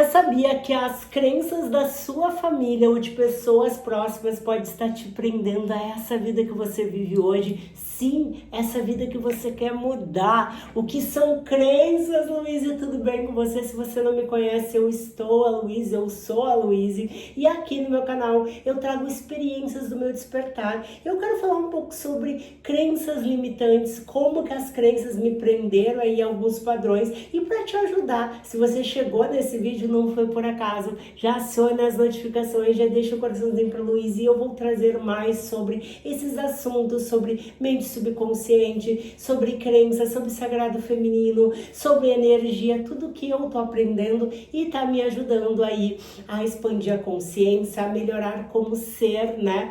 Você sabia que as crenças da sua família ou de pessoas próximas podem estar te prendendo a essa vida que você vive hoje? Sim, essa vida que você quer mudar. O que são crenças, Luíse? Tudo bem com você? Se você não me conhece, eu estou a Luíse, eu sou a Luíse. E aqui no meu canal eu trago experiências do meu despertar. Eu quero falar um pouco sobre crenças limitantes, como que as crenças me prenderam aí a alguns padrões. E para te ajudar, se você chegou nesse vídeo, não foi por acaso, já aciona as notificações, já deixa o coraçãozinho para Luíse e eu vou trazer mais sobre esses assuntos, sobre mente subconsciente, sobre crença, sobre sagrado feminino, sobre energia, tudo que eu tô aprendendo e tá me ajudando aí a expandir a consciência, a melhorar como ser, né,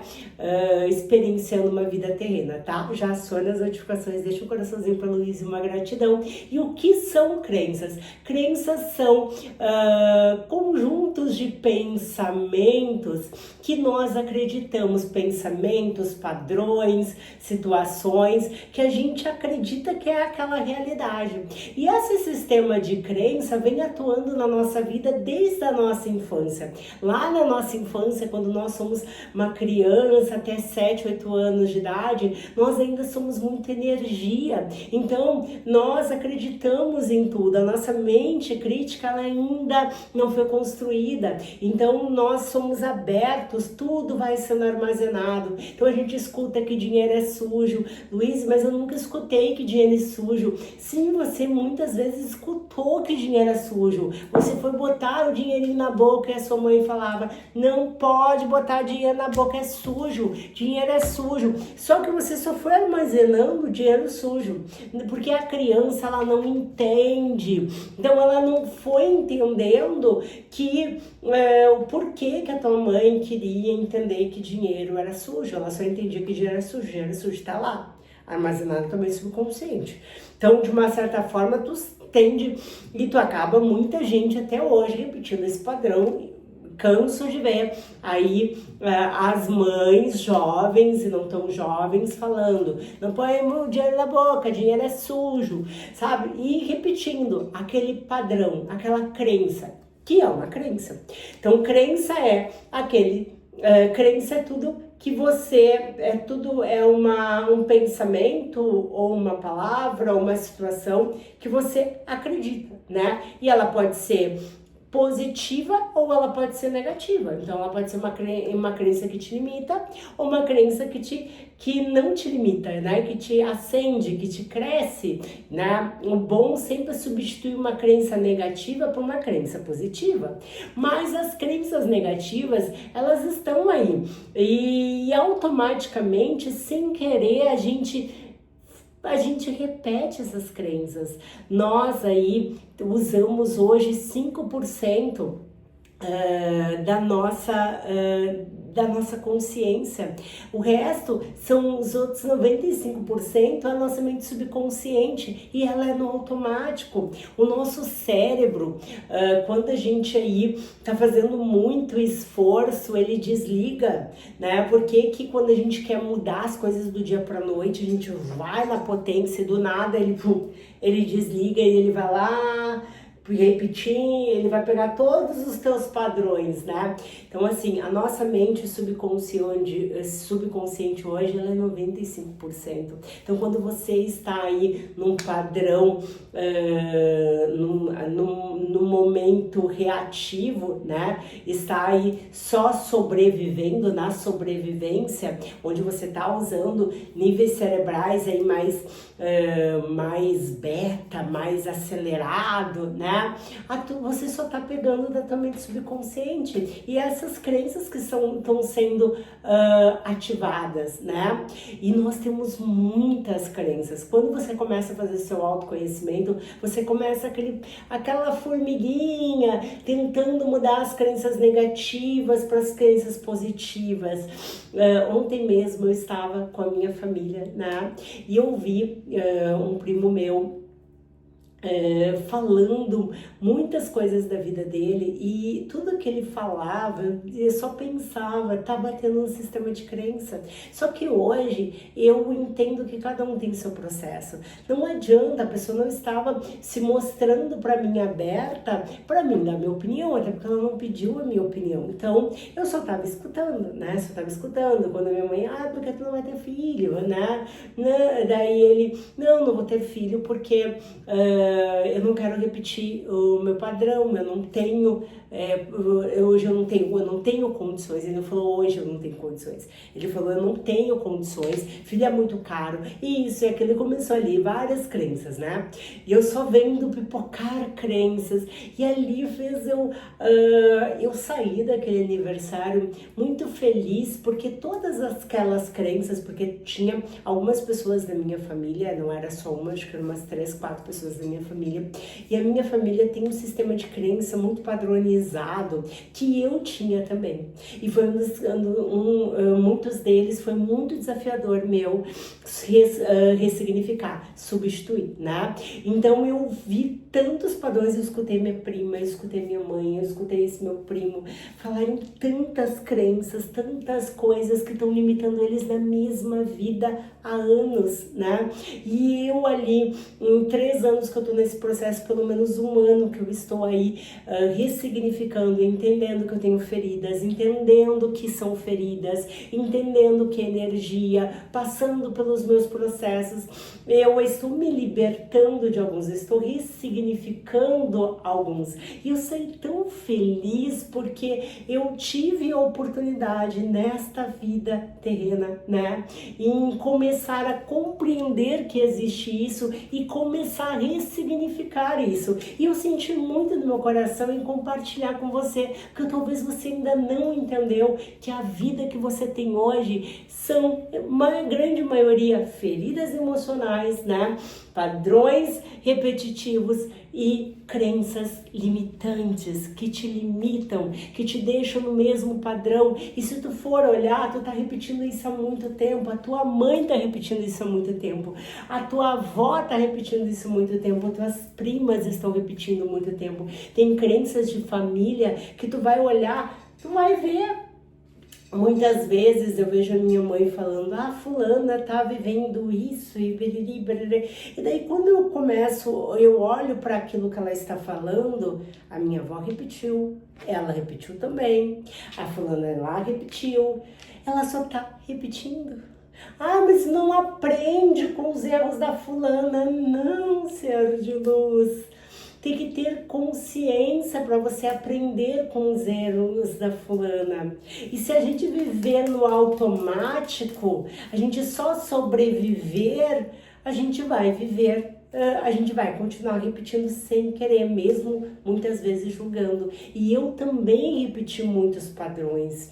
experienciando uma vida terrena, tá? Já aciona as notificações, deixa o coraçãozinho para Luíse, uma gratidão. E o que são crenças? Crenças são conjuntos de pensamentos que nós acreditamos, pensamentos, padrões, situações que a gente acredita que é aquela realidade. E esse sistema de crença vem atuando na nossa vida desde a nossa infância. Lá na nossa infância, quando nós somos uma criança até 7, 8 anos de idade, nós ainda somos muita energia. Então, nós acreditamos em tudo. A nossa mente crítica ela ainda não foi construída. Então, nós somos abertos, tudo vai sendo armazenado. Então, a gente escuta que dinheiro é sujo. Luiz, mas eu nunca escutei que dinheiro é sujo. Sim, você muitas vezes escutou que dinheiro é sujo. Você foi botar o dinheirinho na boca e a sua mãe falava, não pode botar dinheiro na boca, é sujo, dinheiro é sujo. Só que você só foi armazenando dinheiro sujo, porque a criança ela não entende. Então ela não foi entendendo que o porquê que a tua mãe queria entender que dinheiro era sujo. Ela só entendia que dinheiro está lá, armazenado também subconsciente. Então, de uma certa forma, tu tende e tu acaba muita gente até hoje repetindo esse padrão. Canso de ver aí as mães jovens e não tão jovens falando, não põe o dinheiro na boca, dinheiro é sujo, sabe? E repetindo aquele padrão, aquela crença, que é uma crença. Então, crença é crença é tudo que você, um pensamento ou uma palavra ou uma situação que você acredita, né? E ela pode ser positiva ou ela pode ser negativa. Então ela pode ser uma crença que te limita ou uma crença que não te limita, né? Que te acende, que te cresce, né? O bom sempre substitui uma crença negativa por uma crença positiva. Mas as crenças negativas, elas estão aí e automaticamente, sem querer, a gente repete essas crenças. Nós aí usamos hoje 5% da nossa consciência. O resto são os outros 95% a nossa mente subconsciente e ela é no automático. O nosso cérebro, quando a gente aí tá fazendo muito esforço, ele desliga, né? Porque que quando a gente quer mudar as coisas do dia para noite, a gente vai na potência e do nada ele desliga e ele vai lá repetir, ele vai pegar todos os teus padrões, né? Então, assim, a nossa mente subconsciente hoje, ela é 95%. Então, quando você está aí num padrão, num momento reativo, né? Está aí só sobrevivendo, na sobrevivência, onde você está usando níveis cerebrais aí mais beta, mais acelerado, né? Você só tá pegando da tua mente subconsciente e essas crenças que estão sendo ativadas, né? E nós temos muitas crenças. Quando você começa a fazer seu autoconhecimento, você começa aquela formiguinha tentando mudar as crenças negativas para as crenças positivas. Ontem mesmo eu estava com a minha família, né? E eu vi um primo meu falando muitas coisas da vida dele, e tudo que ele falava, eu só pensava, tá batendo no sistema de crença. Só que hoje eu entendo que cada um tem seu processo. Não adianta, a pessoa não estava se mostrando para mim aberta, para mim dar minha opinião, até porque ela não pediu a minha opinião. Então, eu só estava escutando, né? Só estava escutando. Quando a minha mãe, porque tu não vai ter filho, né? Daí ele, não vou ter filho porque eu não quero repetir o meu padrão, eu não tenho, hoje eu não tenho condições. Ele não falou hoje eu não tenho condições, ele falou eu não tenho condições, filho é muito caro, e isso e aquilo. Ele começou ali várias crenças, né? E eu só vendo pipocar crenças, e ali fez eu sair daquele aniversário muito feliz, porque todas aquelas crenças, porque tinha algumas pessoas da minha família, não era só uma, acho que eram umas 3, 4 pessoas da minha família, e a minha família tem um sistema de crença muito padronizado, que eu tinha também, e foi muitos deles foi muito desafiador meu ressignificar, substituir, né? Então eu vi tantos padrões, eu escutei minha prima, eu escutei minha mãe, eu escutei esse meu primo falarem tantas crenças, tantas coisas que estão limitando eles na mesma vida há anos, né? E eu ali, em 3 anos que eu tô nesse processo, pelo menos 1 ano que eu estou aí ressignificando, entendendo que eu tenho feridas, entendendo que são feridas, entendendo que é energia, passando pelos meus processos, eu estou me libertando de alguns, estou ressignificando alguns, e eu saí tão feliz porque eu tive a oportunidade nesta vida terrena, né, em começar a compreender que existe isso e começar a ressignificar isso. E eu senti muito no meu coração em compartilhar com você, que talvez você ainda não entendeu que a vida que você tem hoje são, uma grande maioria, feridas emocionais, né? Padrões repetitivos e crenças limitantes que te limitam, que te deixam no mesmo padrão. E se tu for olhar, tu tá repetindo isso há muito tempo, a tua mãe tá repetindo isso há muito tempo, a tua avó tá repetindo isso há muito tempo, as tuas primas estão repetindo há muito tempo. Tem crenças de família que tu vai olhar, tu vai ver. Muitas vezes eu vejo a minha mãe falando, fulana tá vivendo isso e beriri, beriri. E daí quando eu olho para aquilo que ela está falando, a minha avó repetiu, ela repetiu também, a fulana lá repetiu, ela só tá repetindo. Mas não aprende com os erros da fulana. Não, ser de luz. Tem que ter consciência para você aprender com os erros da fulana. E se a gente viver no automático, a gente só sobreviver, a gente vai viver, a gente vai continuar repetindo sem querer, mesmo muitas vezes julgando. E eu também repeti muitos padrões,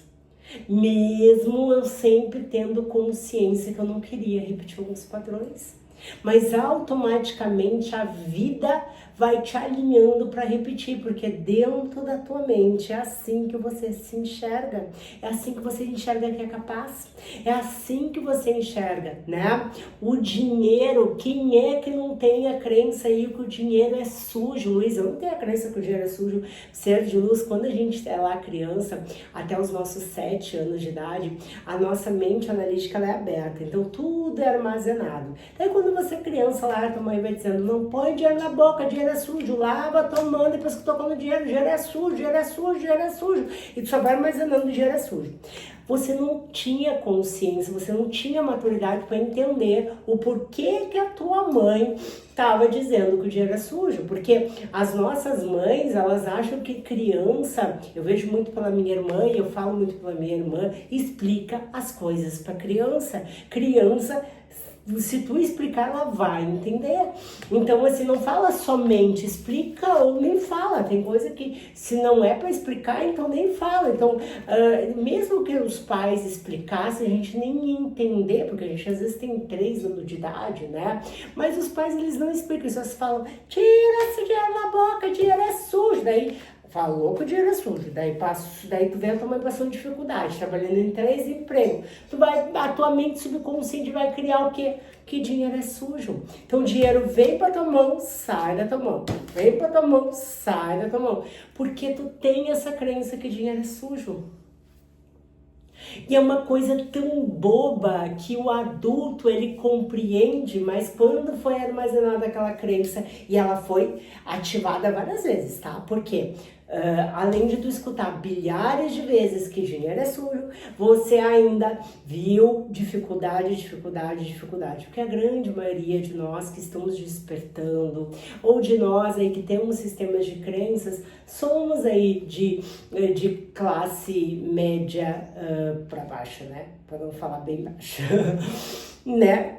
mesmo eu sempre tendo consciência que eu não queria repetir alguns padrões. Mas automaticamente a vida vai te alinhando para repetir, porque dentro da tua mente é assim que você se enxerga, é assim que você enxerga que é capaz, é assim que você enxerga, né? O dinheiro, quem é que não tem a crença aí que o dinheiro é sujo? Luiz, eu não tenho a crença que o dinheiro é sujo. Ser de luz, quando a gente é lá criança, até os nossos 7 anos de idade, a nossa mente analítica ela é aberta, então tudo é armazenado. Daí quando você é criança lá, a tua mãe vai dizendo, não põe dinheiro na boca, dinheiro é sujo, lava a tua mão depois que tocou no dinheiro, dinheiro é sujo, dinheiro é sujo, dinheiro é sujo, e tu só vai armazenando dinheiro é sujo. Você não tinha consciência, você não tinha maturidade para entender o porquê que a tua mãe estava dizendo que o dinheiro é sujo, porque as nossas mães, elas acham que criança, eu vejo muito pela minha irmã, e eu falo muito pela minha irmã, explica as coisas para criança. Criança, se tu explicar, ela vai entender. Então, assim, não fala somente, explica ou nem fala. Tem coisa que, se não é para explicar, então nem fala. Então, mesmo que os pais explicassem, a gente nem ia entender, porque a gente às vezes tem 3 anos de idade, né? Mas os pais, eles não explicam, eles só falam, tira esse dinheiro na boca, dinheiro é sujo. Daí falou que o dinheiro é sujo, daí tu vê a tua mãe passando dificuldade, trabalhando em 3 empregos, a tua mente subconsciente vai criar o quê? Que dinheiro é sujo. Então o dinheiro vem pra tua mão, sai da tua mão, vem pra tua mão, sai da tua mão, porque tu tem essa crença que dinheiro é sujo. E é uma coisa tão boba que o adulto ele compreende, mas quando foi armazenada aquela crença e ela foi ativada várias vezes, tá? Por quê? Além de tu escutar bilhares de vezes que dinheiro é sujo, você ainda viu dificuldade, porque a grande maioria de nós que estamos despertando, ou de nós aí que temos sistemas de crenças, somos aí de classe média para baixa, né? Para não falar bem baixa, né?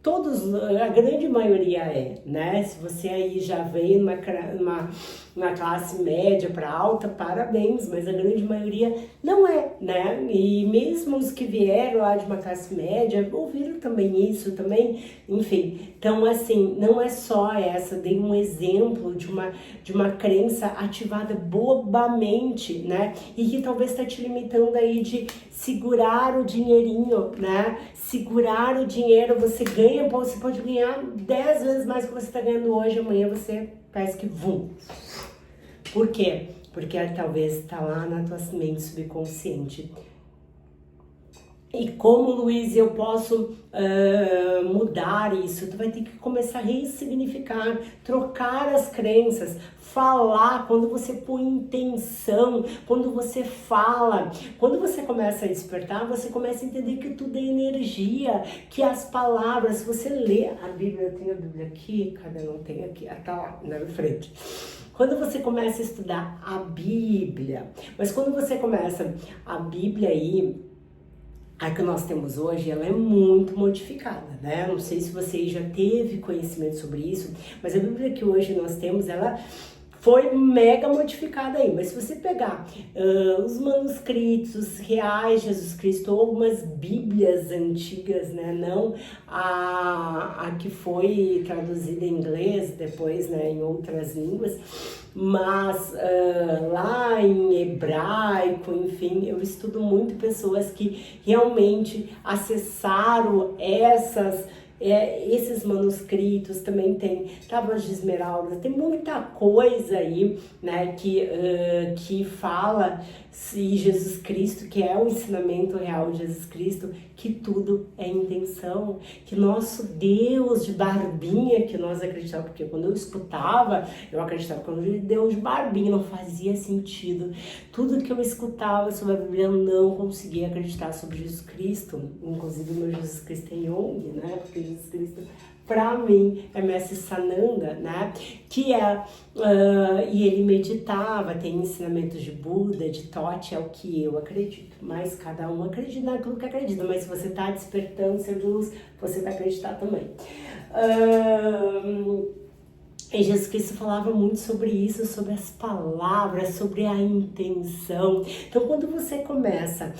Todos, a grande maioria né? Se você aí já veio numa classe média para alta, parabéns, mas a grande maioria não é, né? E mesmo os que vieram lá de uma classe média, ouviram também isso, também, enfim. Então, assim, não é só essa, dei um exemplo de uma crença ativada bobamente, né? E que talvez está te limitando aí de segurar o dinheirinho, né? Segurar o dinheiro, você pode ganhar 10 vezes mais que você está ganhando hoje, amanhã você parece que vum. Por quê? Porque talvez está lá na tua mente subconsciente. E como, Luiz, eu posso mudar isso? Tu vai ter que começar a ressignificar, trocar as crenças, falar, quando você põe intenção, quando você fala, quando você começa a despertar, você começa a entender que tudo é energia, que as palavras, se você lê a Bíblia, eu tenho a Bíblia aqui, cadê? Não tem aqui, tá lá, na minha frente. Quando você começa a estudar a Bíblia, mas quando você começa a Bíblia aí, a que nós temos hoje, ela é muito modificada, né? Não sei se você já teve conhecimento sobre isso, mas a Bíblia que hoje nós temos, ela foi mega modificada aí. Mas se você pegar os manuscritos reais de Jesus Cristo, ou algumas Bíblias antigas, né? Não a que foi traduzida em inglês, depois, né, em outras línguas, mas lá em hebraico, enfim, eu estudo muito pessoas que realmente acessaram esses manuscritos, também tem tábuas de esmeralda, tem muita coisa aí, né, que fala se Jesus Cristo, que é o ensinamento real de Jesus Cristo, que tudo é intenção, que nosso Deus de barbinha, que nós acreditávamos, porque quando eu escutava, eu acreditava que o Deus de barbinha não fazia sentido. Tudo que eu escutava sobre a Bíblia, eu não conseguia acreditar sobre Jesus Cristo, inclusive o meu Jesus Cristo é Jung, né, porque Jesus Cristo, para mim, é Mestre Sananda, né? Que e ele meditava, tem ensinamentos de Buda, de Tote, é o que eu acredito. Mas cada um acredita naquilo que acredita. Mas se você está despertando seu de luz, você vai acreditar também. E Jesus Cristo falava muito sobre isso, sobre as palavras, sobre a intenção. Então, quando você começa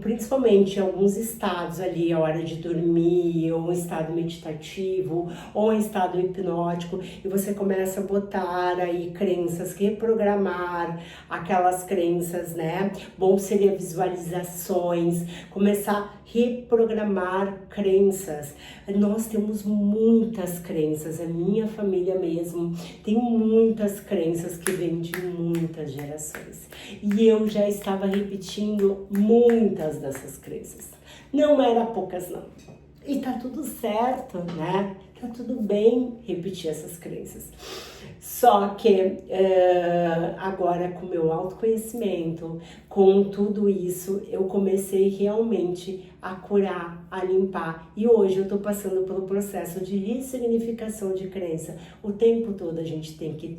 principalmente em alguns estados ali, a hora de dormir, ou um estado meditativo, ou um estado hipnótico, e você começa a botar aí crenças, reprogramar aquelas crenças, né? Bom seria visualizações, começar a reprogramar crenças. Nós temos muitas crenças, a minha família mesmo tem muitas crenças que vêm de muitas gerações. E eu já estava repetindo muitas dessas crenças. Não era poucas, não. E tá tudo certo, né? Tá tudo bem repetir essas crenças. Só que agora, com o meu autoconhecimento, com tudo isso, eu comecei realmente a curar, a limpar. E hoje eu tô passando pelo processo de ressignificação de crença. O tempo todo a gente tem que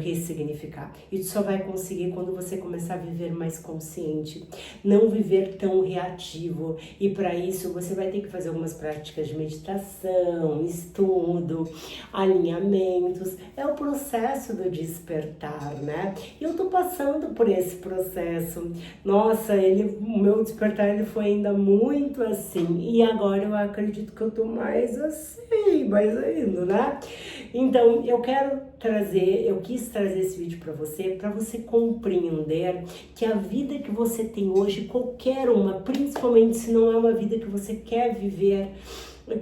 ressignificar. E tu só vai conseguir quando você começar a viver mais consciente, não viver tão reativo. E para isso você vai ter que fazer algumas práticas de meditação, estudo, alinhamentos. É o processo do despertar, né? E eu tô passando por esse processo. Nossa, o meu despertar ele foi ainda muito assim, E agora eu acredito que eu tô mais assim, mais ainda, né? Então, eu quis trazer esse vídeo para você compreender que a vida que você tem hoje, qualquer uma, principalmente se não é uma vida que você quer viver,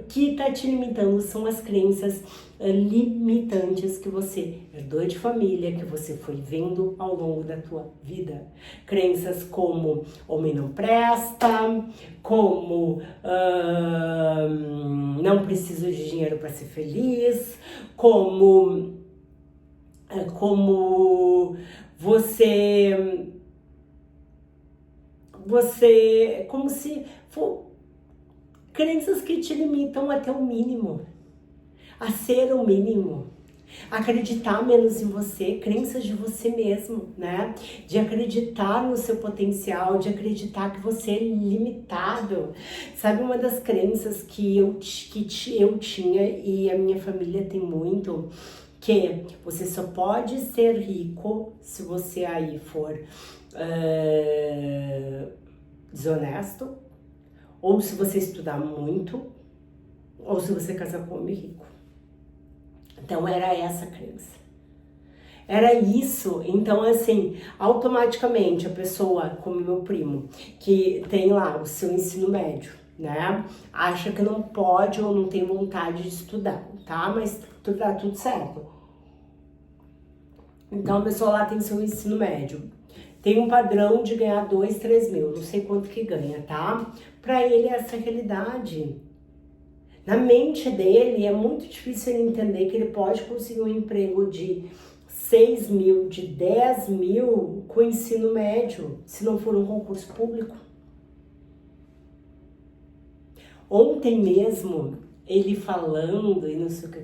que tá te limitando são as crenças limitantes que você herdou de família, que você foi vendo ao longo da tua vida. Crenças como homem não presta, como não preciso de dinheiro para ser feliz, como você como se for crenças que te limitam até o mínimo, a ser o mínimo, acreditar menos em você, crenças de você mesmo, né? De acreditar no seu potencial, de acreditar que você é limitado. Sabe uma das crenças que eu tinha e a minha família tem muito, que você só pode ser rico se você aí for desonesto, ou se você estudar muito, ou se você casar com um homem rico. Então era essa a crença. Era isso. Então, assim, automaticamente a pessoa, como meu primo, que tem lá o seu ensino médio, né, acha que não pode ou não tem vontade de estudar, tá? Mas dá tudo certo. Então a pessoa lá tem seu ensino médio, tem um padrão de ganhar 2, 3 mil, não sei quanto que ganha, tá? Pra ele é essa realidade. Na mente dele é muito difícil ele entender que ele pode conseguir um emprego de 6 mil, de 10 mil com ensino médio, se não for um concurso público. Ontem mesmo, ele falando, e não sei o que,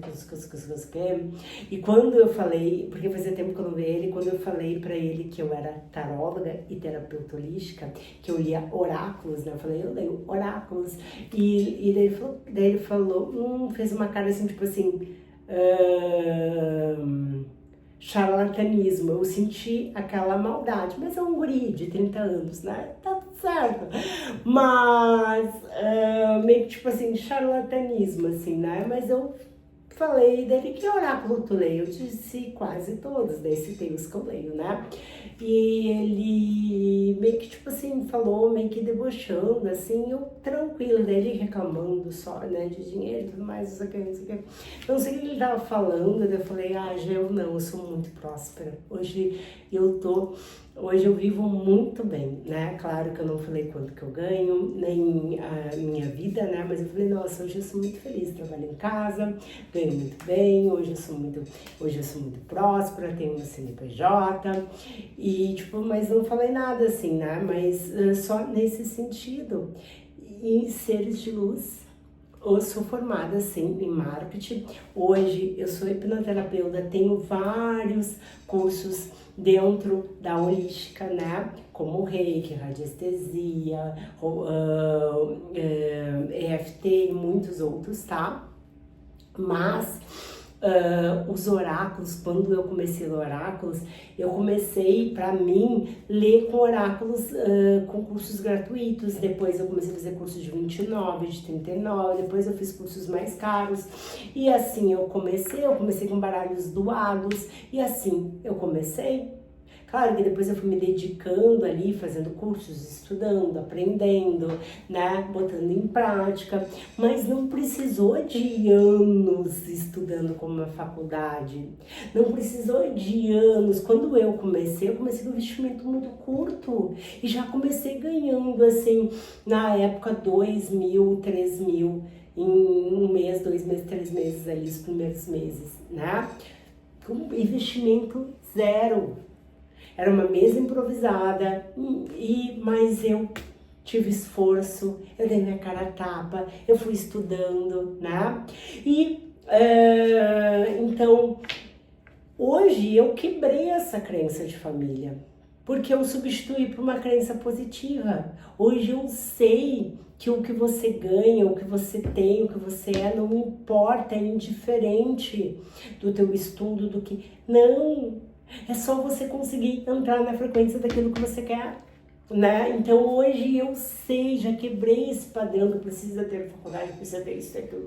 e quando eu falei, porque fazia tempo que eu não vi ele, quando eu falei pra ele que eu era taróloga e terapeuta holística, que eu lia oráculos, né, eu falei, eu leio oráculos, e daí ele falou, fez uma cara assim, tipo assim, charlatanismo, eu senti aquela maldade, mas é um guri de 30 anos, né, tá tudo certo, mas meio que tipo assim, charlatanismo, assim, né, mas eu falei dele, que oráculo tu leio? Eu disse quase todos, daí citei os que eu leio, né, e ele meio que tipo assim, falou, meio que debochando, assim, eu tranquilo, dele reclamando só, né, de dinheiro e tudo mais, isso aqui, isso aqui. Eu não sei o que ele tava falando, daí eu falei, eu sou muito próspera, hoje eu vivo muito bem, né, claro que eu não falei quanto que eu ganho, nem a minha vida, né, mas eu falei, nossa, hoje eu sou muito feliz, trabalho em casa, ganho muito bem, hoje eu sou muito próspera, tenho uma CNPJ, e tipo, mas não falei nada assim, né, mas só nesse sentido, em seres de luz. Eu sou formada, sim, em marketing. Hoje eu sou hipnoterapeuta, tenho vários cursos dentro da holística, né? Como reiki, radiestesia, EFT e muitos outros, tá? Mas os oráculos, quando eu comecei a ler oráculos, eu comecei, para mim, ler com oráculos, com cursos gratuitos, depois eu comecei a fazer cursos de 29, de 39, depois eu fiz cursos mais caros, e assim eu comecei com baralhos doados, e assim eu comecei. Claro que depois eu fui me dedicando ali, fazendo cursos, estudando, aprendendo, né, botando em prática, mas não precisou de anos estudando como uma faculdade, não precisou de anos. Quando eu comecei com um investimento muito curto e já comecei ganhando, assim, na época 2 mil, 3 mil, em 1 mês, 2 meses, 3 meses ali, os primeiros meses, né, com investimento zero. Era uma mesa improvisada, mas eu tive esforço, eu dei minha cara a tapa, eu fui estudando, né? E então, hoje eu quebrei essa crença de família, porque eu substituí por uma crença positiva. Hoje eu sei que o que você ganha, o que você tem, o que você é, não importa, é indiferente do teu estudo, não. É só você conseguir entrar na frequência daquilo que você quer. né? Então hoje eu sei, já quebrei esse padrão, não precisa ter faculdade, precisa ter isso, aquilo,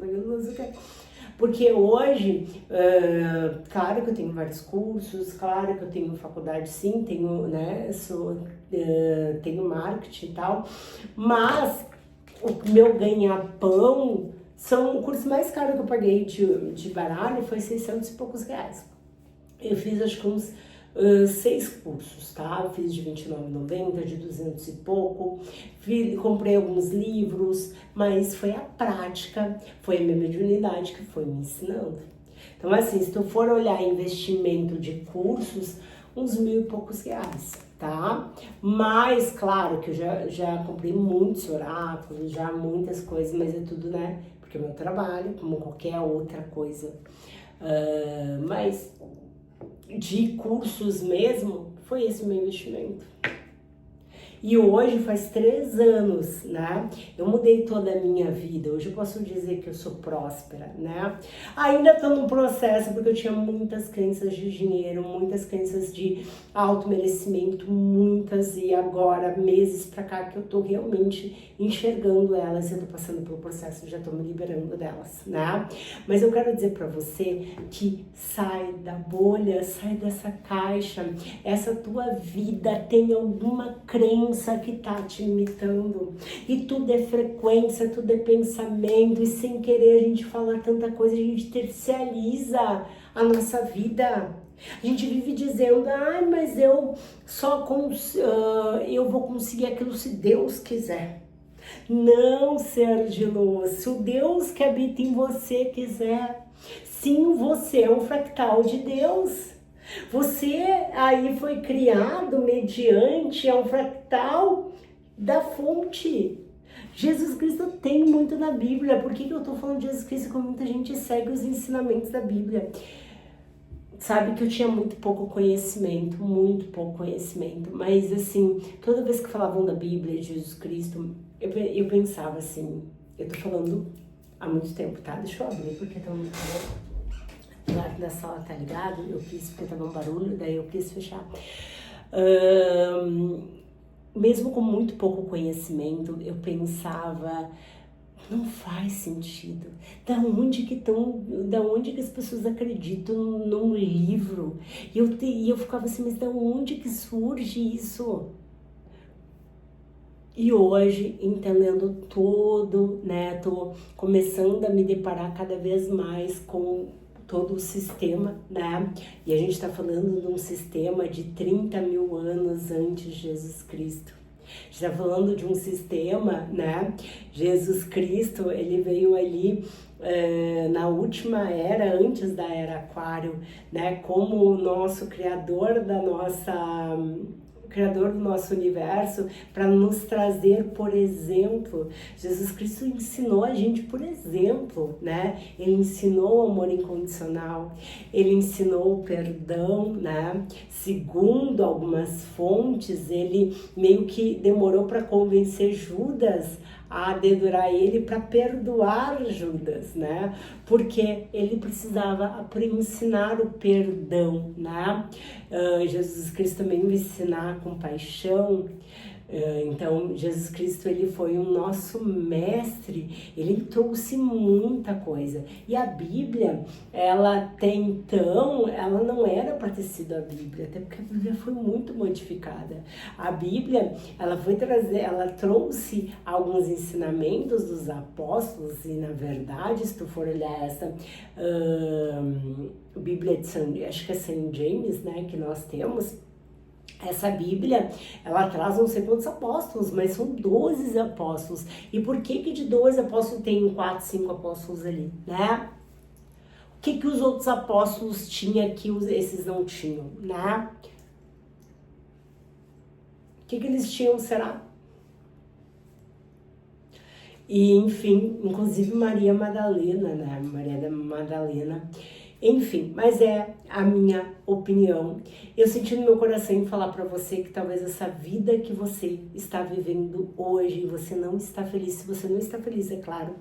porque hoje, claro que eu tenho vários cursos, claro que eu tenho faculdade sim, tenho, né, tenho marketing e tal, mas o meu ganha-pão são o curso mais caro que eu paguei de baralho, foi 600 e poucos reais. Eu fiz acho que uns 6 cursos, tá? Eu fiz de R$29,90, de 200 e pouco, comprei alguns livros, mas foi a prática, foi a minha mediunidade que foi me ensinando. Então assim, se tu for olhar investimento de cursos, uns 1.000 e poucos reais, tá? Mas, claro que eu já comprei muitos oráculos, já muitas coisas, mas é tudo, né? Porque é o meu trabalho, como qualquer outra coisa. Mas de cursos mesmo, foi esse o meu investimento. E hoje faz 3 anos, né? Eu mudei toda a minha vida. Hoje eu posso dizer que eu sou próspera, né? Ainda estou num processo porque eu tinha muitas crenças de dinheiro, muitas crenças de auto-merecimento, muitas, e agora, meses pra cá, que eu tô realmente enxergando elas, eu tô passando pelo processo, já tô me liberando delas, né? Mas eu quero dizer pra você que sai da bolha, sai dessa caixa, essa tua vida tem alguma crença que tá te limitando, e tudo é frequência, tudo é pensamento, e sem querer a gente fala tanta coisa, a gente tercializa a nossa vida. A gente vive dizendo, mas eu eu vou conseguir aquilo se Deus quiser. Não, ser de luz, se o Deus que habita em você quiser, sim, você é um fractal de Deus. Você aí foi criado mediante um fractal da fonte. Jesus Cristo tem muito na Bíblia. Por que eu tô falando de Jesus Cristo quando muita gente segue os ensinamentos da Bíblia? Sabe que eu tinha muito pouco conhecimento, mas assim, toda vez que falavam da Bíblia, de Jesus Cristo, eu pensava assim, eu tô falando há muito tempo, tá? Deixa eu abrir porque tá muito bom. O lado da sala tá ligado, eu quis, porque tava um barulho, daí eu quis fechar. Mesmo com muito pouco conhecimento, eu pensava, não faz sentido. Da onde que as pessoas acreditam num livro? E eu ficava assim, mas da onde que surge isso? E hoje, entendendo tudo, né, tô começando a me deparar cada vez mais com todo o sistema, né? E a gente está falando de um sistema de 30 mil anos antes de Jesus Cristo. A gente está falando de um sistema, né? Jesus Cristo, ele veio ali na última era, antes da era Aquário, né? Como o nosso criador do nosso universo, para nos trazer, por exemplo, Jesus Cristo ensinou a gente, por exemplo, né? Ele ensinou o amor incondicional, ele ensinou o perdão, né? Segundo algumas fontes, ele meio que demorou para convencer Judas a dedurar ele para perdoar Judas, né? Porque ele precisava ensinar o perdão, né? Jesus Cristo também vai ensinar compaixão. Então, Jesus Cristo, ele foi o nosso mestre, ele trouxe muita coisa. E a Bíblia, ela até então, ela não era para ter sido a Bíblia, até porque a Bíblia foi muito modificada. A Bíblia, ela trouxe alguns ensinamentos dos apóstolos, e na verdade, se tu for olhar essa Bíblia de acho que é Saint James, né, que nós temos, essa Bíblia, ela traz não sei quantos apóstolos, mas são 12 apóstolos. E por que de 12 apóstolos tem 4, 5 apóstolos ali, né? O que os outros apóstolos tinham que esses não tinham, né? O que eles tinham, será? E, enfim, inclusive Maria Madalena, né? Maria da Madalena. Enfim, mas é a minha opinião. Eu senti no meu coração em falar para você que talvez essa vida que você está vivendo hoje, você não está feliz. Se você não está feliz, é claro,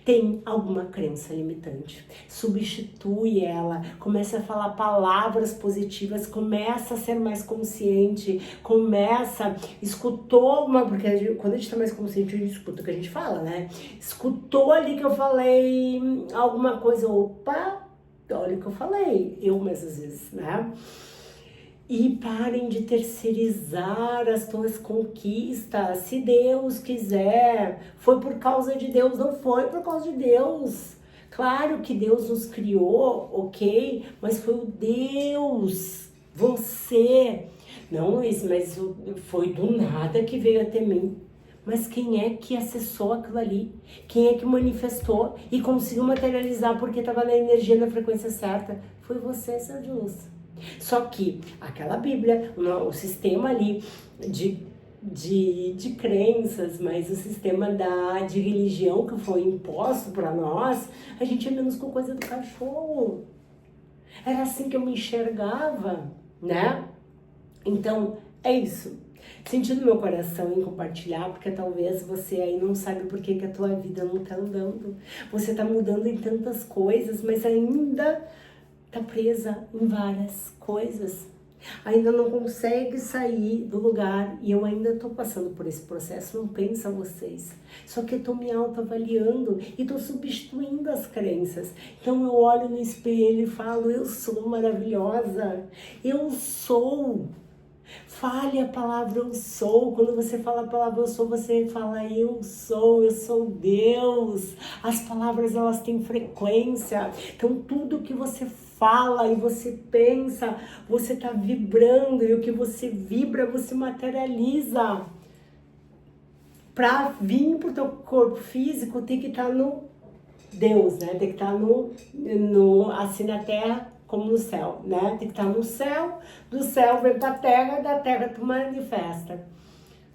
tem alguma crença limitante. Substitui ela, comece a falar palavras positivas, começa a ser mais consciente, escutou porque quando a gente está mais consciente, a gente escuta o que a gente fala, né? Escutou ali que eu falei alguma coisa, opa, olha o que eu falei, eu mesmo às vezes, né? E parem de terceirizar as tuas conquistas. Se Deus quiser, foi por causa de Deus, não foi por causa de Deus. Claro que Deus nos criou, ok? Mas foi o Deus, você. Não, Luiz, mas foi do nada que veio até mim. Mas quem é que acessou aquilo ali? Quem é que manifestou e conseguiu materializar porque estava na energia, na frequência certa? Foi você, ser de luz. Só que aquela Bíblia, o sistema ali de crenças, mas o sistema de religião que foi imposto para nós, a gente é menos com coisa do cachorro. Era assim que eu me enxergava, né? Então, é isso. Senti no meu coração em compartilhar, porque talvez você aí não sabe por que a tua vida não tá andando. Você tá mudando em tantas coisas, mas ainda tá presa em várias coisas. Ainda não consegue sair do lugar e eu ainda tô passando por esse processo, não pensa vocês. Só que eu tô me autoavaliando e tô substituindo as crenças. Então eu olho no espelho e falo, eu sou maravilhosa, eu sou. Fale a palavra eu sou. Quando você fala a palavra eu sou, você fala eu sou Deus. As palavras, elas têm frequência. Então tudo que você fala e você pensa, você está vibrando, e o que você vibra, você materializa. Para vir pro teu corpo físico, tem que estar no Deus, né? Tem que estar assim na terra como no céu, né? Tem que estar no céu, do céu vem pra terra, da terra tu manifesta.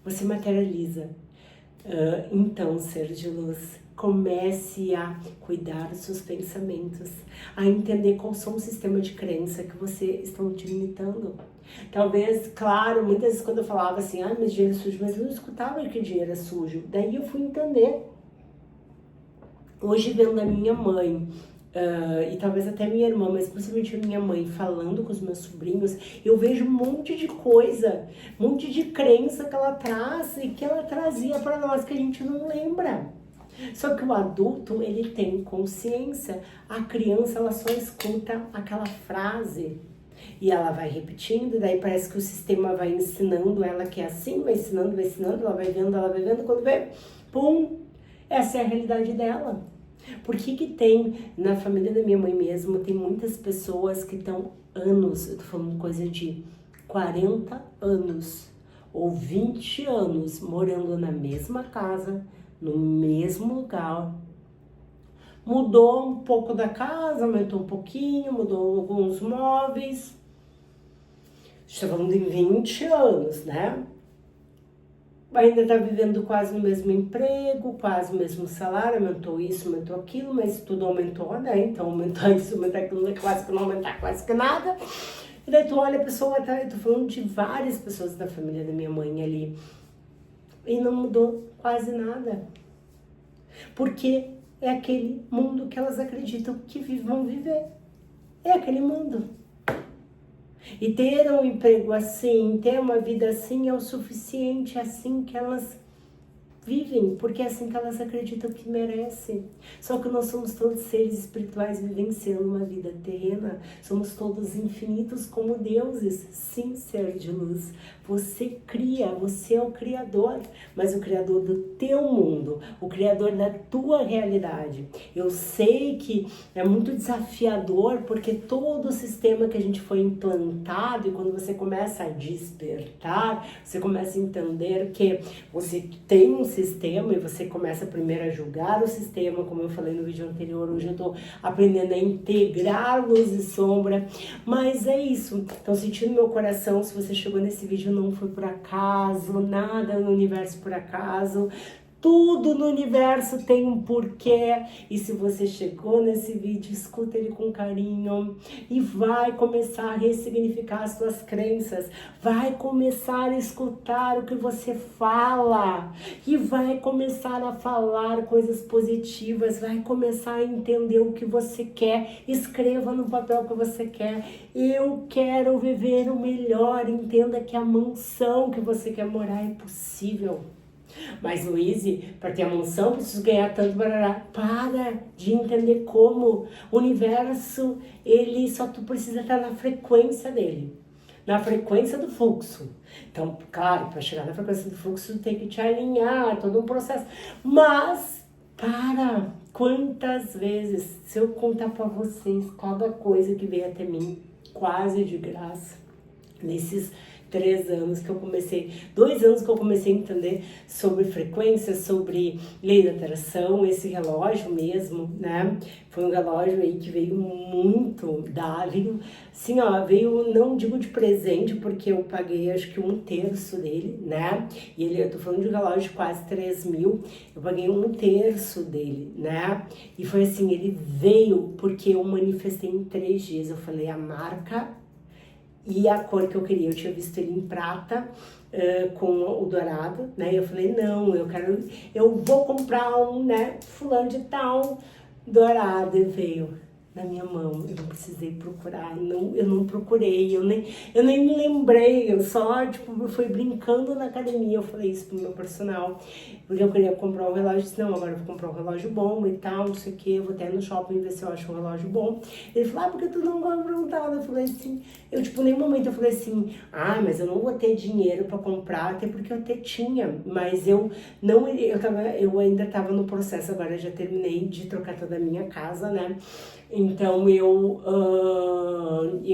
Você materializa. Então, ser de luz, comece a cuidar dos seus pensamentos, a entender qual são o sistema de crença que você estão te limitando. Talvez, claro, muitas vezes quando eu falava assim, mas dinheiro é sujo, mas eu não escutava que dinheiro é sujo. Daí eu fui entender. Hoje, vendo a minha mãe, e talvez até minha irmã, mas principalmente a minha mãe, falando com os meus sobrinhos, eu vejo um monte de coisa, um monte de crença que ela traz e que ela trazia para nós que a gente não lembra. Só que o adulto, ele tem consciência. A criança, ela só escuta aquela frase e ela vai repetindo, daí parece que o sistema vai ensinando ela que é assim, vai ensinando, ela vai vendo, quando vê, pum, essa é a realidade dela. Por que tem, na família da minha mãe mesmo, tem muitas pessoas que estão anos, eu tô falando coisa de 40 anos ou 20 anos morando na mesma casa, no mesmo lugar. Mudou um pouco da casa, aumentou um pouquinho, mudou alguns móveis. Estou falando em 20 anos, né? Ainda está vivendo quase no mesmo emprego, quase o mesmo salário, aumentou isso, aumentou aquilo, mas tudo aumentou, né? Então aumentar isso, aumentar aquilo, quase que não aumentar quase que nada. E daí tu olha a pessoa, eu tô falando de várias pessoas da família da minha mãe ali, e não mudou quase nada. Porque é aquele mundo que elas acreditam que vão viver. É aquele mundo. E ter um emprego assim, ter uma vida assim é o suficiente, é assim que elas vivem, porque é assim que elas acreditam que merecem. Só que nós somos todos seres espirituais vivenciando uma vida terrena, somos todos infinitos como deuses, sim, ser de luz. Você cria, você é o criador, mas o criador do teu mundo, o criador da tua realidade. Eu sei que é muito desafiador, porque todo o sistema que a gente foi implantado, e quando você começa a despertar, você começa a entender que você tem um sistema e você começa primeiro a julgar o sistema, como eu falei no vídeo anterior. Hoje eu tô aprendendo a integrar luz e sombra, mas é isso. Então, sentindo meu coração, se você chegou nesse vídeo, não foi por acaso, nada no universo por acaso. Tudo no universo tem um porquê. E se você chegou nesse vídeo, escuta ele com carinho e vai começar a ressignificar as suas crenças. Vai começar a escutar o que você fala e vai começar a falar coisas positivas. Vai começar a entender o que você quer. Escreva no papel o que você quer. Eu quero viver o melhor. Entenda que a mansão que você quer morar é possível. Mas, Luíse, para ter a mansão, preciso ganhar tanto. Para de entender como. O universo, ele só tu precisa estar na frequência dele. Na frequência do fluxo. Então, claro, para chegar na frequência do fluxo, tu tem que te alinhar, todo um processo. Mas, quantas vezes, se eu contar para vocês cada coisa que veio até mim, quase de graça, nesses 3 anos que eu comecei, 2 anos que eu comecei a entender sobre frequência, sobre lei da atração, esse relógio mesmo, né? Foi um relógio aí que veio muito, veio, assim, ó, veio, não digo de presente, porque eu paguei acho que 1/3 dele, né? E ele, eu tô falando de um relógio de quase 3 mil, eu paguei 1/3 dele, né? E foi assim, ele veio porque eu manifestei em 3 dias, eu falei, a marca e a cor que eu queria, eu tinha visto ele em prata, com o dourado, né? E eu falei, não, eu vou comprar um, né, fulano de tal, dourado. E veio na minha mão, eu não precisei procurar, eu não procurei, eu nem me lembrei, eu só, tipo, fui brincando na academia, eu falei isso pro meu personal, porque eu queria comprar um relógio, disse, não, agora eu vou comprar um relógio bom e tal, não sei o que, eu vou até no shopping ver se eu acho um relógio bom. Ele falou, porque tu não compra um tal? Eu falei assim, tipo, em nenhum momento eu falei assim, mas eu não vou ter dinheiro pra comprar, até porque eu até tinha, mas eu ainda tava no processo, agora eu já terminei de trocar toda a minha casa, né? Então eu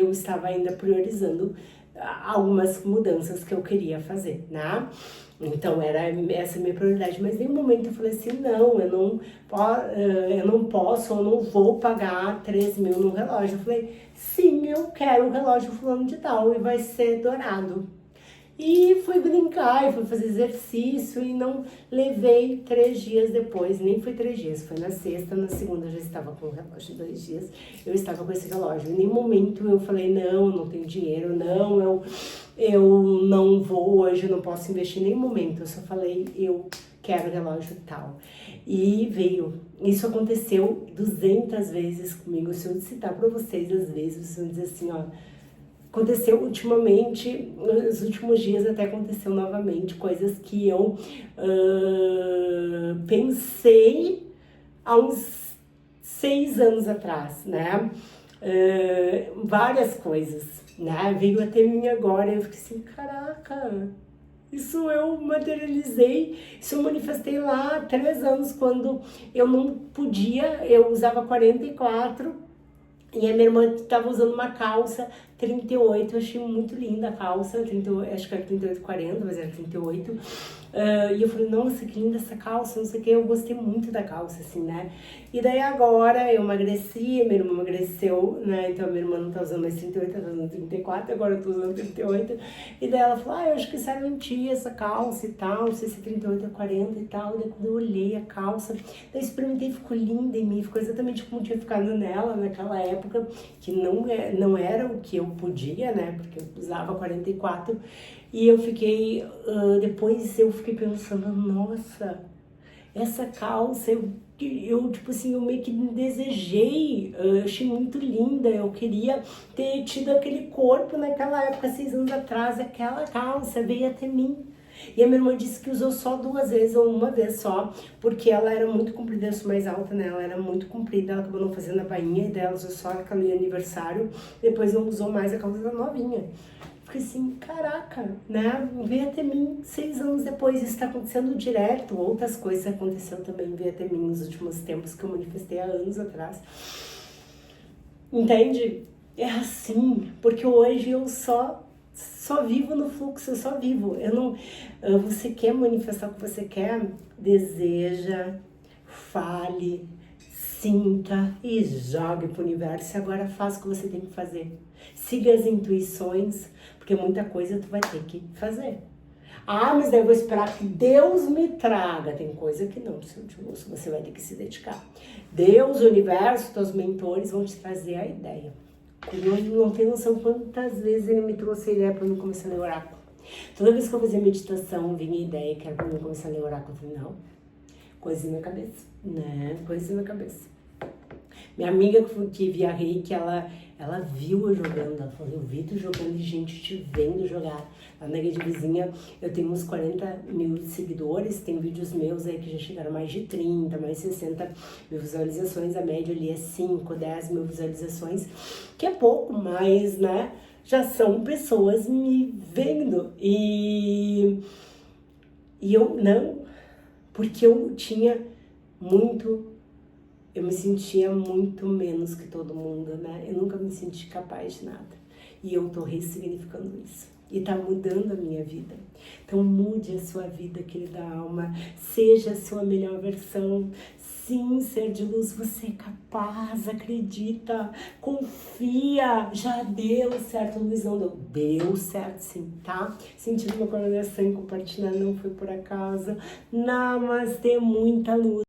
estava ainda priorizando algumas mudanças que eu queria fazer, né? Então era essa a minha prioridade, mas em um momento eu falei assim, não, eu não posso, eu não vou pagar 3 mil no relógio. Eu falei, sim, eu quero um relógio fulano de tal e vai ser dourado. E fui brincar, e fui fazer exercício e não levei 3 dias depois, nem foi 3 dias, foi na sexta, na segunda eu já estava com o relógio de 2 dias, eu estava com esse relógio. Em nenhum momento eu falei, não tenho dinheiro, não, eu não vou hoje, eu não posso investir em nenhum momento, eu só falei, eu quero relógio tal. E veio. Isso aconteceu 200 vezes comigo, se eu citar para vocês as vezes, vocês vão dizer assim, ó, aconteceu ultimamente, nos últimos dias até aconteceu novamente, coisas que eu pensei há uns 6 anos atrás, né? Várias coisas, né? Veio até mim agora e eu fiquei assim, caraca, isso eu materializei, isso eu manifestei lá há 3 anos, quando eu não podia, eu usava 44, e a minha irmã estava usando uma calça 38, eu achei muito linda a calça, 38, acho que era 38,40, mas era 38. E eu falei, nossa, que linda essa calça, não sei o que, eu gostei muito da calça, assim, né? E daí agora eu emagreci, minha irmã emagreceu, né? Então a minha irmã não tá usando mais 38, tá usando 34, agora eu tô usando 38. E daí ela falou, eu acho que serve em ti essa calça e tal, não sei se 38 ou 40 e tal. E daí quando eu olhei a calça, daí eu experimentei, ficou linda em mim, ficou exatamente como tinha ficado nela naquela época, que não era o que eu podia, né? Porque eu usava 44. E eu fiquei, depois eu fiquei pensando, nossa, essa calça, eu tipo assim, eu meio que desejei, achei muito linda, eu queria ter tido aquele corpo naquela época, 6 anos atrás, aquela calça veio até mim. E a minha irmã disse que usou só 2 vezes ou 1 vez só, porque ela era muito comprida, eu sou mais alta, né? Ela era muito comprida, ela acabou não fazendo a bainha, e dela usou só aquela aniversário, depois não usou mais a calça da novinha. Fiquei assim, caraca, né? Veio até mim 6 anos depois, isso está acontecendo direto, outras coisas aconteceram também, veio até mim nos últimos tempos que eu manifestei há anos atrás. Entende? É assim, porque hoje eu só vivo no fluxo, eu só vivo. Eu não, você quer manifestar o que você quer? Deseja, fale, sinta e jogue pro universo. E agora faça o que você tem que fazer. Siga as intuições, porque muita coisa tu vai ter que fazer. Ah, mas daí eu vou esperar que Deus me traga. Tem coisa que não, seu Edmilson, você vai ter que se dedicar. Deus, o universo, teus mentores vão te trazer a ideia. Eu não tenho noção quantas vezes ele me trouxe a ideia para eu começar a ler oráculo. Toda vez que eu fazia meditação, vinha a ideia que era para eu começar a ler oráculo. Eu falei, não, coisa na minha cabeça, né? Coisa na minha cabeça. Minha amiga que via reiki, ela viu eu jogando, ela falou, eu vi tu jogando e gente te vendo jogar. Lá na rede vizinha eu tenho uns 40 mil seguidores, tem vídeos meus aí que já chegaram a mais de 30, mais 60 mil visualizações, a média ali é 5, 10 mil visualizações, que é pouco, mas, né, já são pessoas me vendo. E eu não, porque eu me sentia muito menos que todo mundo, né? Eu nunca me senti capaz de nada. E eu tô ressignificando isso. E tá mudando a minha vida. Então mude a sua vida, querida alma. Seja a sua melhor versão. Sim, ser de luz, você é capaz, acredita, confia. Já deu certo, Luiz, não deu. Deu certo sim, tá? Sentindo meu coração e compartilhando, não foi por acaso. Namastê, muita luz.